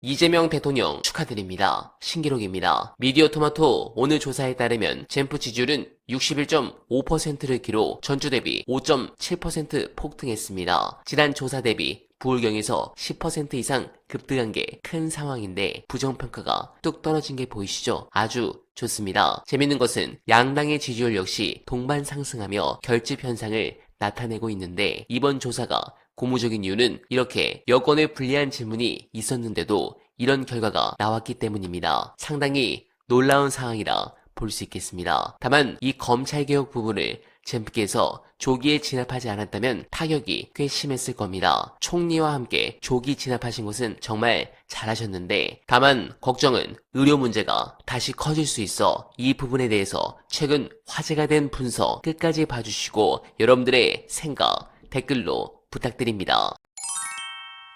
이재명 대통령 축하드립니다. 신기록입니다. 미디어토마토 오늘 조사에 따르면 젠프 지지율은 61.5%를 기록 전주 대비 5.7% 폭등했습니다. 지난 조사 대비 부울경에서 10% 이상 급등한 게 큰 상황인데 부정평가가 뚝 떨어진 게 보이시죠? 아주 좋습니다. 재밌는 것은 양당의 지지율 역시 동반 상승하며 결집 현상을 나타내고 있는데 이번 조사가 고무적인 이유는 이렇게 여권에 불리한 질문이 있었는데도 이런 결과가 나왔기 때문입니다. 상당히 놀라운 상황이라 볼 수 있겠습니다. 다만 이 검찰개혁 부분을 젠프께서 조기에 진압하지 않았다면 타격이 꽤 심했을 겁니다. 총리와 함께 조기 진압하신 것은 정말 잘하셨는데 다만 걱정은 의료 문제가 다시 커질 수 있어 이 부분에 대해서 최근 화제가 된 분석 끝까지 봐주시고 여러분들의 생각 댓글로 부탁드립니다.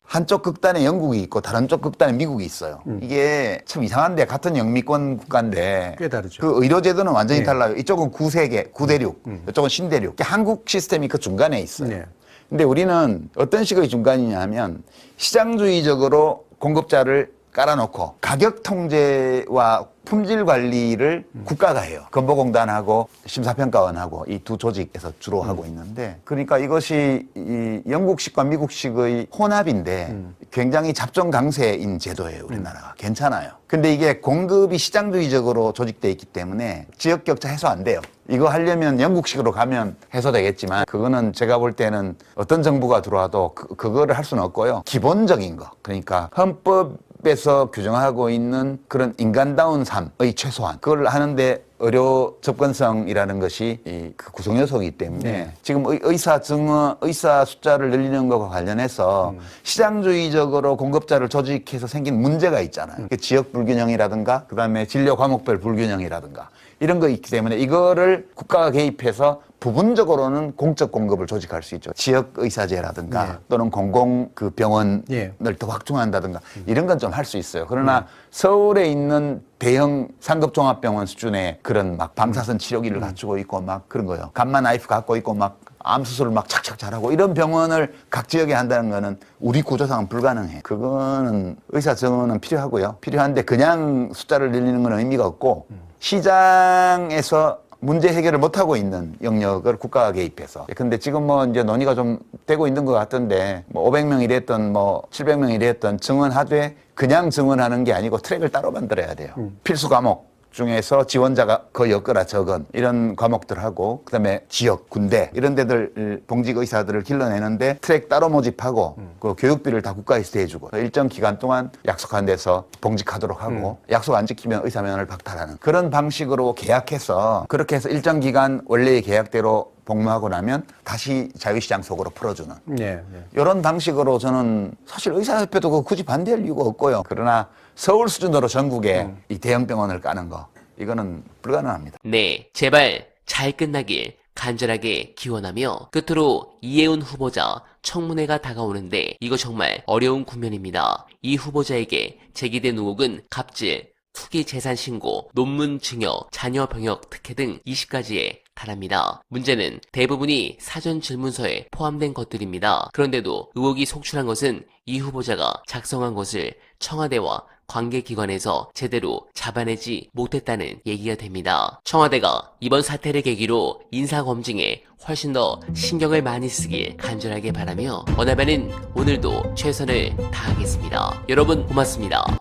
한쪽 극단에 영국이 있고 다른 쪽 극단에 미국이 있어요. 이게 참 이상한데 같은 영미권 국가인데 꽤 다르죠. 그 의료제도는 완전히 네. 달라요. 이쪽은 구세계, 구대륙, 이쪽은 신대륙. 한국 시스템이 그 중간에 있어요. 네. 근데 우리는 어떤 식의 중간이냐 하면 시장주의적으로 공급자를 깔아놓고 가격 통제와 품질 관리를 국가가 해요. 건보공단하고 심사평가원하고 이 두 조직에서 주로 하고 있는데 그러니까 이것이 이 영국식과 미국식의 혼합인데 굉장히 잡종 강세인 제도예요. 우리나라가. 괜찮아요. 근데 이게 공급이 시장주의적으로 조직돼 있기 때문에 지역 격차 해소 안 돼요. 이거 하려면 영국식으로 가면 해소되겠지만 그거는 제가 볼 때는 어떤 정부가 들어와도 그거를 할 수는 없고요. 기본적인 거. 그러니까 헌법에서 규정하고 있는 그런 인간다운 삶의 최소한 그걸 하는데 의료 접근성이라는 것이 그 구성 요소이기 때문에 네. 지금 의사 숫자를 늘리는 것과 관련해서 시장주의적으로 공급자를 조직해서 생긴 문제가 있잖아요. 지역 불균형이라든가 그다음에 진료 과목별 불균형이라든가 이런 거 있기 때문에 이거를 국가가 개입해서 부분적으로는 공적 공급을 조직할 수 있죠. 지역 의사제라든가 네. 또는 공공 그 병원을 네. 더 확충한다든가 이런 건 좀 할 수 있어요. 그러나 서울에 있는 대형 상급 종합병원 수준의 그런 막 방사선 치료기를 갖추고 있고 막 그런 거요. 감마 나이프 갖고 있고 막 암 수술을 막 착착 잘하고 이런 병원을 각 지역에 한다는 거는 우리 구조상은 불가능해. 그거는 의사 정원은 필요하고요. 필요한데 그냥 숫자를 늘리는 건 의미가 없고 시장에서 문제 해결을 못하고 있는 영역을 국가가 개입해서. 근데 지금 뭐 이제 논의가 좀 되고 있는 것 같은데 뭐 500명 이랬던 뭐 700명 이랬던 증원하되 그냥 증원하는 게 아니고 트랙을 따로 만들어야 돼요. 필수 과목 중에서 지원자가 거의 없거나 적은 이런 과목들하고 그다음에 지역, 군대 이런 데들 봉직 의사들을 길러내는데 트랙 따로 모집하고 그 교육비를 다 국가에서 대주고 일정 기간 동안 약속한 데서 봉직하도록 하고 약속 안 지키면 의사면허를 박탈하는 그런 방식으로 계약해서 그렇게 해서 일정 기간 원래의 계약대로 복무하고 나면 다시 자유시장 속으로 풀어주는 네. 이런 방식으로 저는 사실 의사협회도 그거 굳이 반대할 이유가 없고요. 그러나 서울 수준으로 전국에 이 대형 병원을 까는 거 이거는 불가능합니다. 네, 제발 잘 끝나길 간절하게 기원하며 끝으로 이해운 후보자 청문회가 다가오는데 이거 정말 어려운 국면입니다. 이 후보자에게 제기된 의혹은 갑질, 투기 재산 신고, 논문 증여, 자녀 병역 특혜 등 20가지에 달합니다. 문제는 대부분이 사전 질문서에 포함된 것들입니다. 그런데도 의혹이 속출한 것은 이 후보자가 작성한 것을 청와대와 관계기관에서 제대로 잡아내지 못했다는 얘기가 됩니다. 청와대가 이번 사태를 계기로 인사검증에 훨씬 더 신경을 많이 쓰길 간절하게 바라며 원하면은 오늘도 최선을 다하겠습니다. 여러분 고맙습니다.